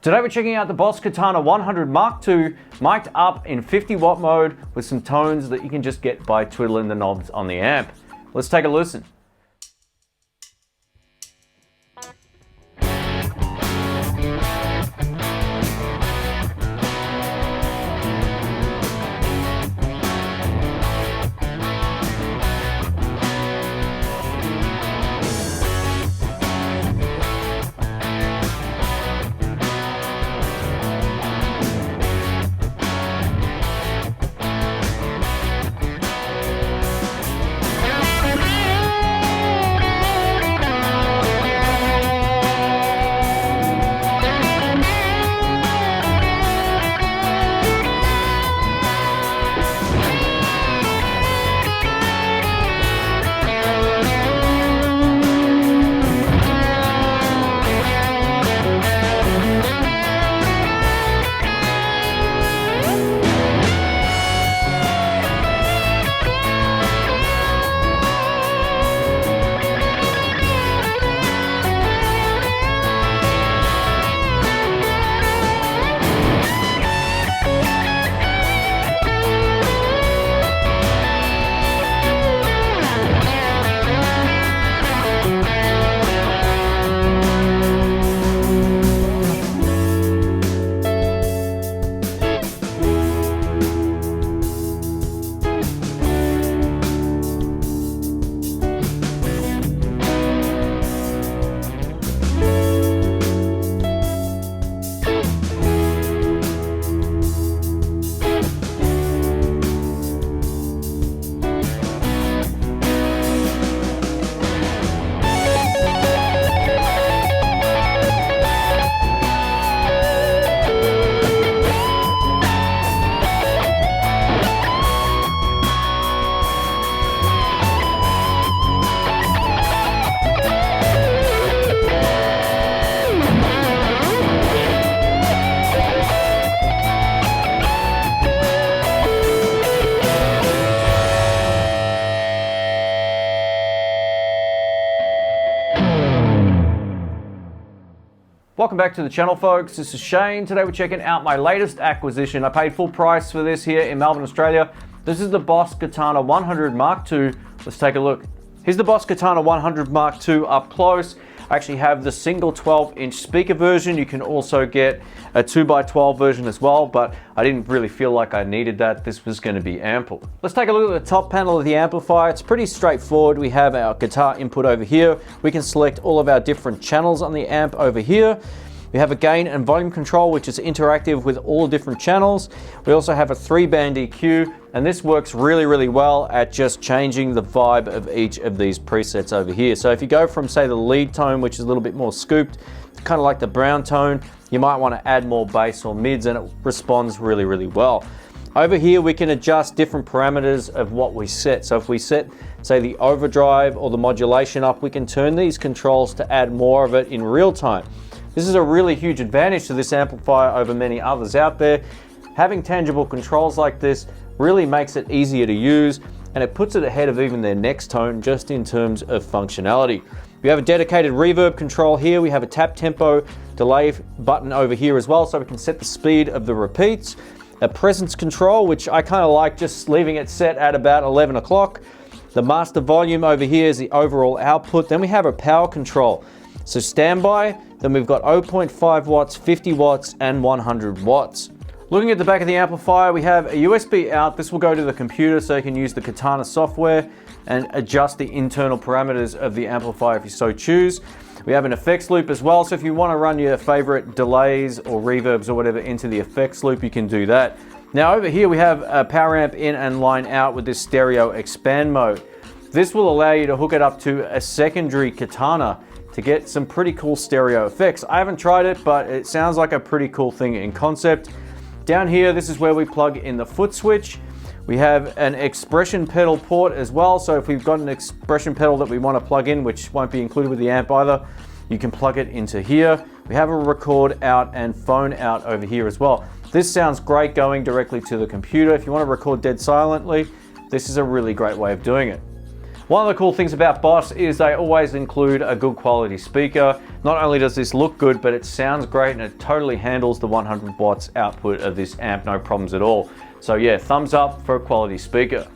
Today we're checking out the Boss Katana 100 Mark II, mic'd up in 50 watt mode with some tones that you can just get by twiddling the knobs on the amp. Let's take a listen. Welcome back to the channel, folks. This is Shane. Today we're checking out my latest acquisition. I paid full price for this here in Melbourne, Australia. This is the Boss Katana 100 Mark II. Let's take a look. Here's the Boss Katana 100 Mark II up close. I actually have the single 12-inch speaker version. You can also get a 2x12 version as well, but I didn't really feel like I needed that. This was going to be ample. Let's take a look at the top panel of the amplifier. It's pretty straightforward. We have our guitar input over here. We can select all of our different channels on the amp over here. We have a gain and volume control, which is interactive with all different channels. We also have a 3-band EQ, and this works really well at just changing the vibe of each of these presets over here. So if you go from, say, the lead tone, which is a little bit more scooped, kind of like the brown tone, you might want to add more bass or mids, and it responds really well. Over here, we can adjust different parameters of what we set. So if we set, say, the overdrive or the modulation up, we can turn these controls to add more of it in real time. This is a really huge advantage to this amplifier over many others out there. Having tangible controls like this really makes it easier to use, and it puts it ahead of even their next tone just in terms of functionality. We have a dedicated reverb control here. We have a tap tempo delay button over here as well, so we can set the speed of the repeats. A presence control, which I kind of like just leaving it set at about 11 o'clock. The master volume over here is the overall output. Then we have a power control. So standby, then we've got 0.5 watts, 50 watts, and 100 watts. Looking at the back of the amplifier, we have a USB out. This will go to the computer so you can use the Katana software and adjust the internal parameters of the amplifier if you so choose. We have an effects loop as well, so if you want to run your favorite delays or reverbs or whatever into the effects loop, you can do that. Now over here we have a power amp in and line out with this stereo expand mode. This will allow you to hook it up to a secondary Katana to get some pretty cool stereo effects. I haven't tried it, but it sounds like a pretty cool thing in concept. Down here, this is where we plug in the foot switch. We have an expression pedal port as well, so if we've got an expression pedal that we want to plug in, which won't be included with the amp either, you can plug it into here. We have a record out and phone out over here as well. This sounds great going directly to the computer. If you want to record dead silently, this is a really great way of doing it. One of the cool things about Boss is they always include a good quality speaker. Not only does this look good, but it sounds great and it totally handles the 100 watts output of this amp, no problems at all. So yeah, thumbs up for a quality speaker.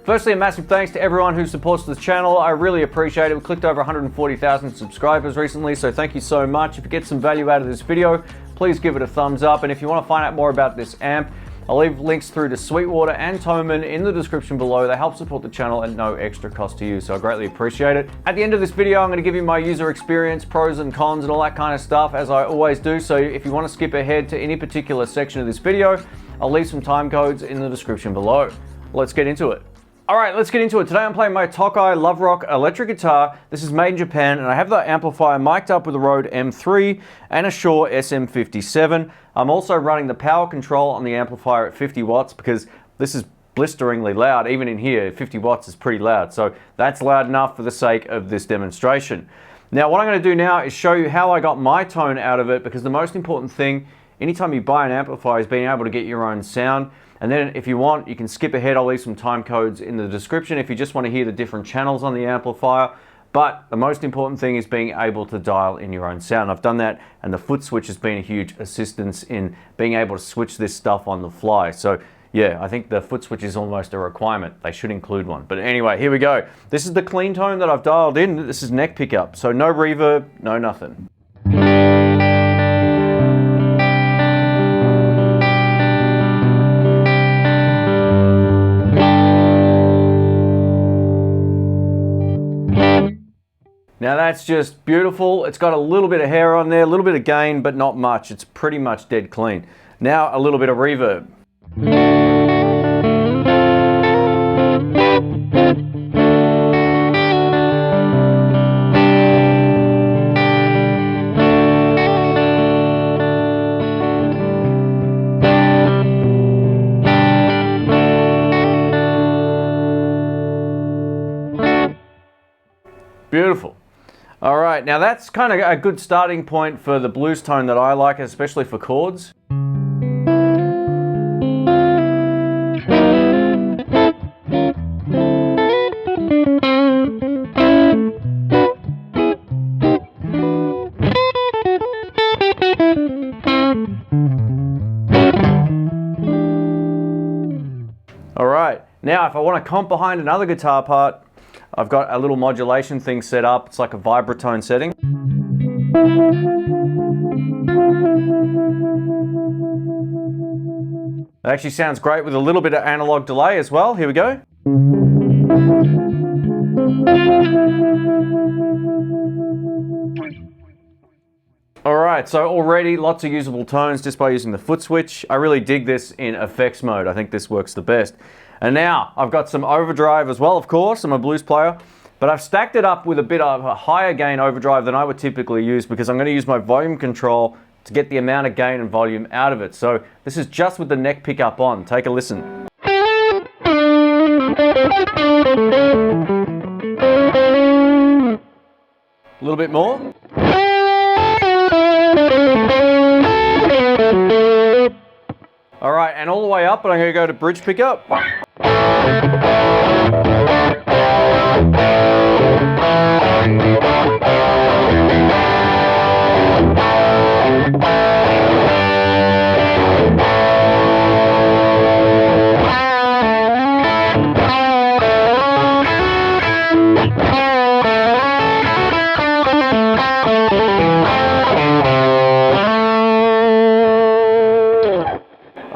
Firstly, a massive thanks to everyone who supports this channel. I really appreciate it. We clicked over 140,000 subscribers recently, so thank you so much. If you get some value out of this video, please give it a thumbs up. And if you want to find out more about this amp, I'll leave links through to Sweetwater and Thomann in the description below. They help support the channel at no extra cost to you, so I greatly appreciate it. At the end of this video, I'm going to give you my user experience, pros and cons, and all that kind of stuff, as I always do. So if you want to skip ahead to any particular section of this video, I'll leave some time codes in the description below. Let's get into it. All right, let's get into it. Today I'm playing my Tokai Love Rock electric guitar. This is made in Japan, and I have the amplifier mic'd up with a Rode M3 and a Shure SM57. I'm also running the power control on the amplifier at 50 watts because this is blisteringly loud. Even in here, 50 watts is pretty loud. So that's loud enough for the sake of this demonstration. Now, what I'm going to do now is show you how I got my tone out of it, because the most important thing anytime you buy an amplifier is being able to get your own sound. And then if you want, you can skip ahead. I'll leave some time codes in the description if you just want to hear the different channels on the amplifier. But the most important thing is being able to dial in your own sound. I've done that, and the foot switch has been a huge assistance in being able to switch this stuff on the fly. So yeah, I think the foot switch is almost a requirement. They should include one. But anyway, here we go. This is the clean tone that I've dialed in. This is neck pickup. So no reverb, no nothing. Now that's just beautiful. It's got a little bit of hair on there, a little bit of gain, but not much. It's pretty much dead clean. Now a little bit of reverb. Beautiful. All right, now that's kind of a good starting point for the blues tone that I like, especially for chords. All right, now if I want to comp behind another guitar part, I've got a little modulation thing set up. It's like a vibratone setting. It actually sounds great with a little bit of analog delay as well. Here we go. All right, so already lots of usable tones just by using the foot switch. I really dig this in effects mode. I think this works the best. And now I've got some overdrive as well, of course. I'm a blues player, but I've stacked it up with a bit of a higher gain overdrive than I would typically use, because I'm going to use my volume control to get the amount of gain and volume out of it. So this is just with the neck pickup on. Take a listen. A little bit more. All right, and all the way up, and I'm going to go to bridge pickup. All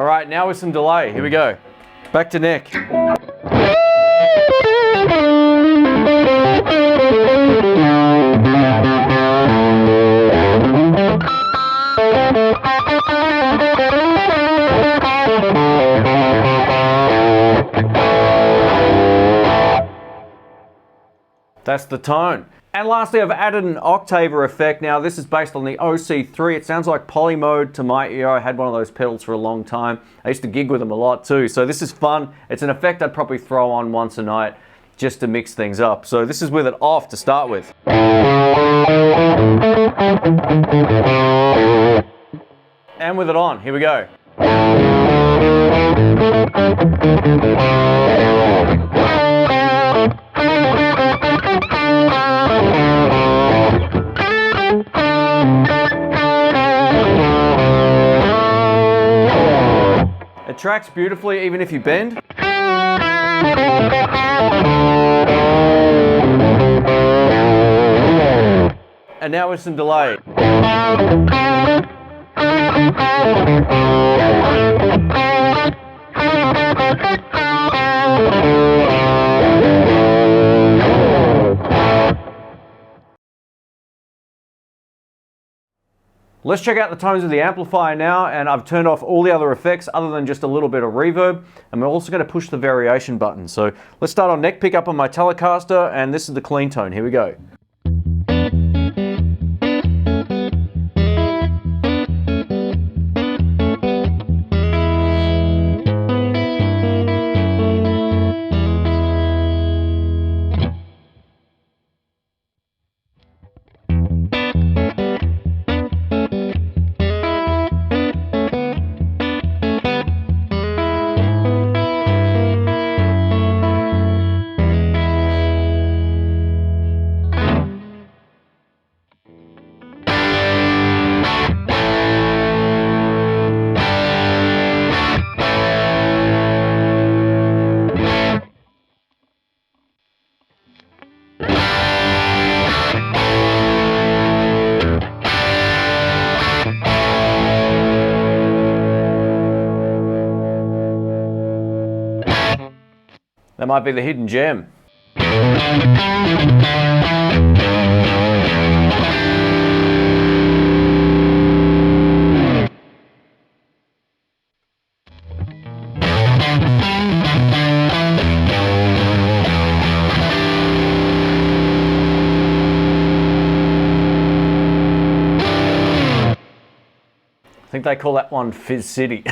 right, now with some delay. Here we go. Back to neck. That's the tone. And lastly, I've added an octaver effect. Now, this is based on the OC3. It sounds like poly mode to my ear. I had one of those pedals for a long time. I used to gig with them a lot too. So this is fun. It's an effect I'd probably throw on once a night just to mix things up. So this is with it off to start with. And with it on. Here we go. It tracks beautifully even if you bend. And now with some delay. Let's check out the tones of the amplifier now, and I've turned off all the other effects other than just a little bit of reverb, and we're also going to push the variation button. So let's start on neck pickup on my Telecaster, and this is the clean tone. Here we go. That might be the hidden gem. I think they call that one Fizz City.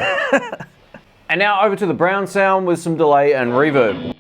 And now over to the brown sound with some delay and reverb.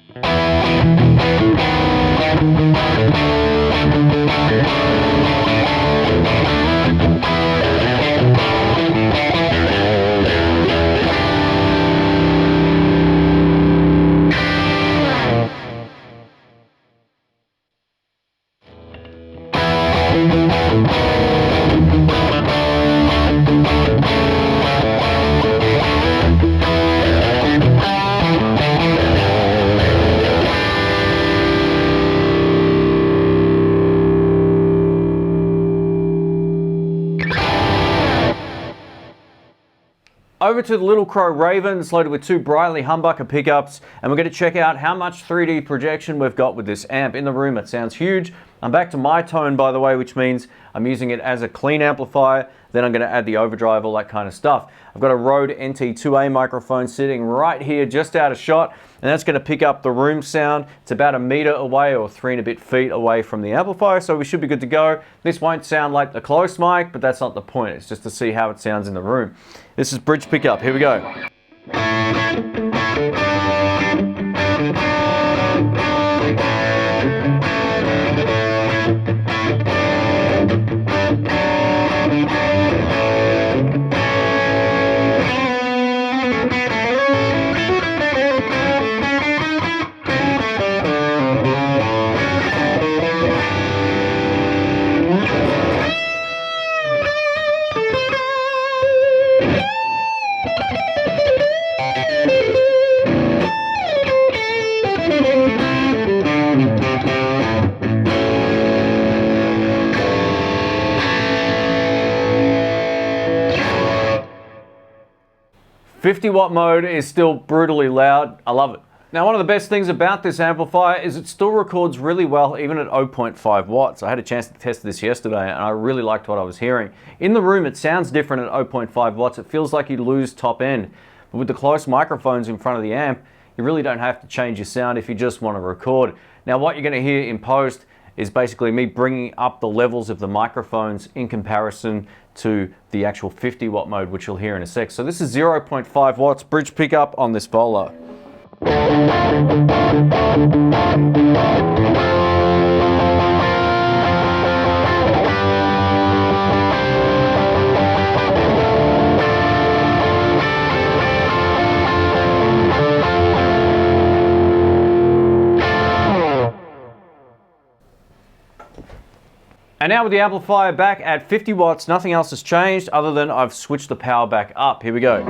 Over to the Little Crow Raven, it's loaded with two Brightly humbucker pickups, and we're going to check out how much 3D projection we've got with this amp. In the room it sounds huge. I'm back to my tone, by the way, which means I'm using it as a clean amplifier. Then I'm going to add the overdrive, all that kind of stuff. I've got a Rode NT2A microphone sitting right here, just out of shot, and that's going to pick up the room sound. It's about 1 meter away or 3 and a bit feet away from the amplifier, so we should be good to go. This won't sound like the close mic, but that's not the point. It's just to see how it sounds in the room. This is bridge pickup. Here we go. .50 watt mode is still brutally loud. I love it. Now, one of the best things about this amplifier is it still records really well even at 0.5 watts. I had a chance to test this yesterday and I really liked what I was hearing. In the room it sounds different at 0.5 watts. It feels like you lose top end. But with the close microphones in front of the amp, you really don't have to change your sound if you just want to record. Now, what you're going to hear in post is basically me bringing up the levels of the microphones in comparison to the actual 50 watt mode, which you'll hear in a sec. So this is 0.5 watts bridge pickup on this Vola. And now with the amplifier back at 50 watts, nothing else has changed other than I've switched the power back up. Here we go.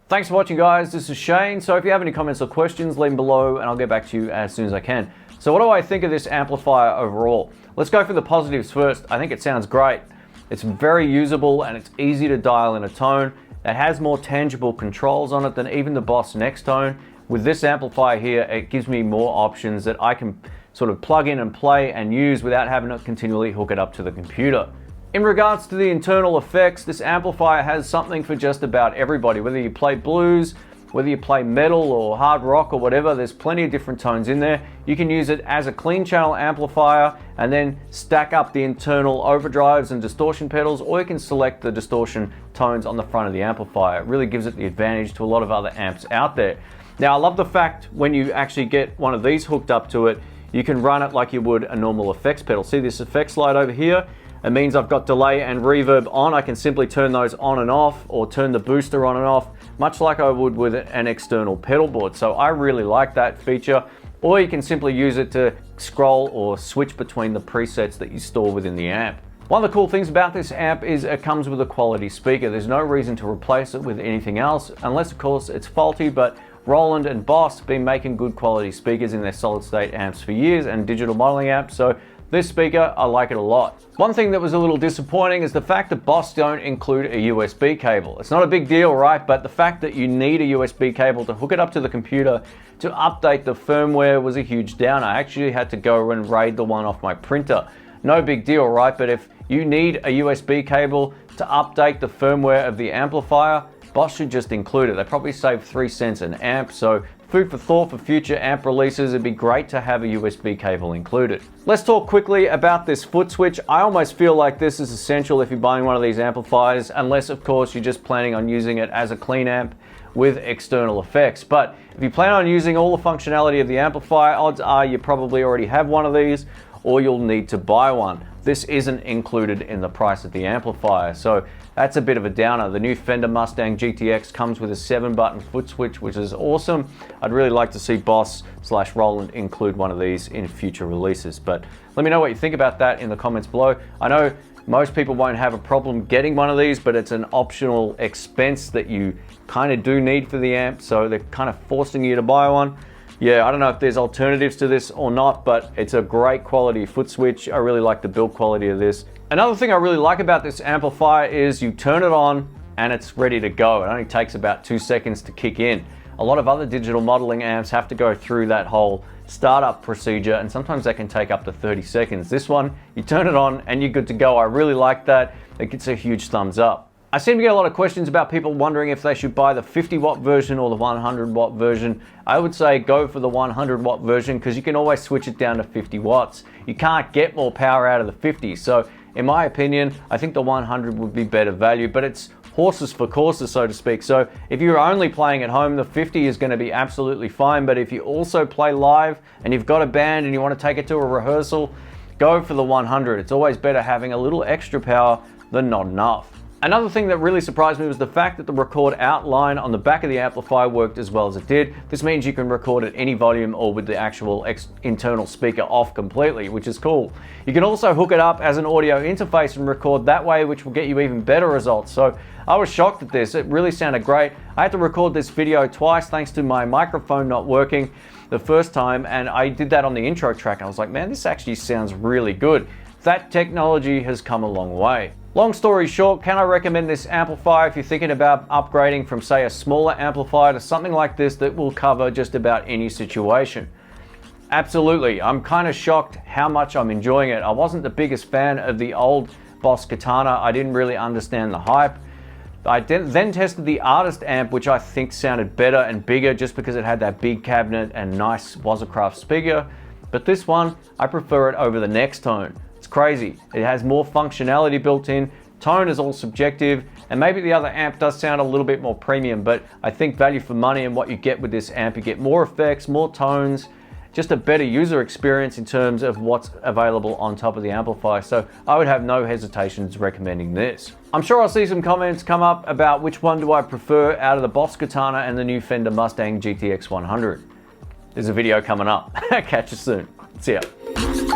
Thanks for watching, guys. This is Shane. So if you have any comments or questions, leave them below and I'll get back to you as soon as I can. So what do I think of this amplifier overall? Let's go for the positives first. I think it sounds great. It's very usable and it's easy to dial in a tone. It has more tangible controls on it than even the Boss Next Tone. With this amplifier here, it gives me more options that I can sort of plug in and play and use without having to continually hook it up to the computer. In regards to the internal effects, this amplifier has something for just about everybody. Whether you play blues, whether you play metal or hard rock or whatever, there's plenty of different tones in there. You can use it as a clean channel amplifier and then stack up the internal overdrives and distortion pedals, or you can select the distortion tones on the front of the amplifier. It really gives it the advantage to a lot of other amps out there. Now, I love the fact when you actually get one of these hooked up to it, you can run it like you would a normal effects pedal. See this effects light over here? It means I've got delay and reverb on. I can simply turn those on and off, or turn the booster on and off, much like I would with an external pedal board. So I really like that feature. Or you can simply use it to scroll or switch between the presets that you store within the amp. One of the cool things about this amp is it comes with a quality speaker. There's no reason to replace it with anything else, unless of course it's faulty, but Roland and Boss have been making good quality speakers in their solid state amps for years and digital modeling amps, so this speaker, I like it a lot. One thing that was a little disappointing is the fact that Boss don't include a USB cable. It's not a big deal, right? But the fact that you need a USB cable to hook it up to the computer to update the firmware was a huge downer. I actually had to go and raid the one off my printer. No big deal, right? But if you need a USB cable to update the firmware of the amplifier, Boss should just include it. They probably save 3 cents an amp, so food for thought for future amp releases. It'd be great to have a USB cable included. Let's talk quickly about this foot switch. I almost feel like this is essential if you're buying one of these amplifiers, unless of course you're just planning on using it as a clean amp with external effects. But if you plan on using all the functionality of the amplifier, odds are you probably already have one of these, or you'll need to buy one. This isn't included in the price of the amplifier, so that's a bit of a downer. The new Fender Mustang GTX comes with a 7-button foot switch, which is awesome. I'd really like to see Boss/Roland include one of these in future releases, but let me know what you think about that in the comments below. I know most people won't have a problem getting one of these, but it's an optional expense that you kind of do need for the amp, so they're kind of forcing you to buy one. Yeah, I don't know if there's alternatives to this or not, but it's a great quality foot switch. I really like the build quality of this. Another thing I really like about this amplifier is you turn it on and it's ready to go. It only takes about 2 seconds to kick in. A lot of other digital modeling amps have to go through that whole startup procedure, and sometimes that can take up to 30 seconds. This one, you turn it on and you're good to go. I really like that. It gets a huge thumbs up. I seem to get a lot of questions about people wondering if they should buy the 50-watt version or the 100-watt version. I would say go for the 100-watt version because you can always switch it down to 50 watts. You can't get more power out of the 50, so in my opinion, I think the 100 would be better value, but it's horses for courses, so to speak. So if you're only playing at home, the 50 is going to be absolutely fine, but if you also play live and you've got a band and you want to take it to a rehearsal, go for the 100. It's always better having a little extra power than not enough. Another thing that really surprised me was the fact that the record outline on the back of the amplifier worked as well as it did. This means you can record at any volume or with the actual internal speaker off completely, which is cool. You can also hook it up as an audio interface and record that way, which will get you even better results. So I was shocked at this. It really sounded great. I had to record this video twice thanks to my microphone not working the first time, and I did that on the intro track. I was like, man, this actually sounds really good. That technology has come a long way. Long story short, can I recommend this amplifier if you're thinking about upgrading from, say, a smaller amplifier to something like this that will cover just about any situation? Absolutely. I'm kind of shocked how much I'm enjoying it. I wasn't the biggest fan of the old Boss Katana. I didn't really understand the hype. I then tested the Artist amp, which I think sounded better and bigger just because it had that big cabinet and nice Wazacraft speaker. But this one, I prefer it over the Next Tone. It's crazy. It has more functionality built in. Tone is all subjective, and maybe the other amp does sound a little bit more premium, but I think value for money and what you get with this amp, you get more effects, more tones, just a better user experience in terms of what's available on top of the amplifier. So I would have no hesitations recommending this. I'm sure I'll see some comments come up about which one do I prefer out of the Boss Katana and the new Fender Mustang GTX 100. There's a video coming up. Catch you soon. See ya.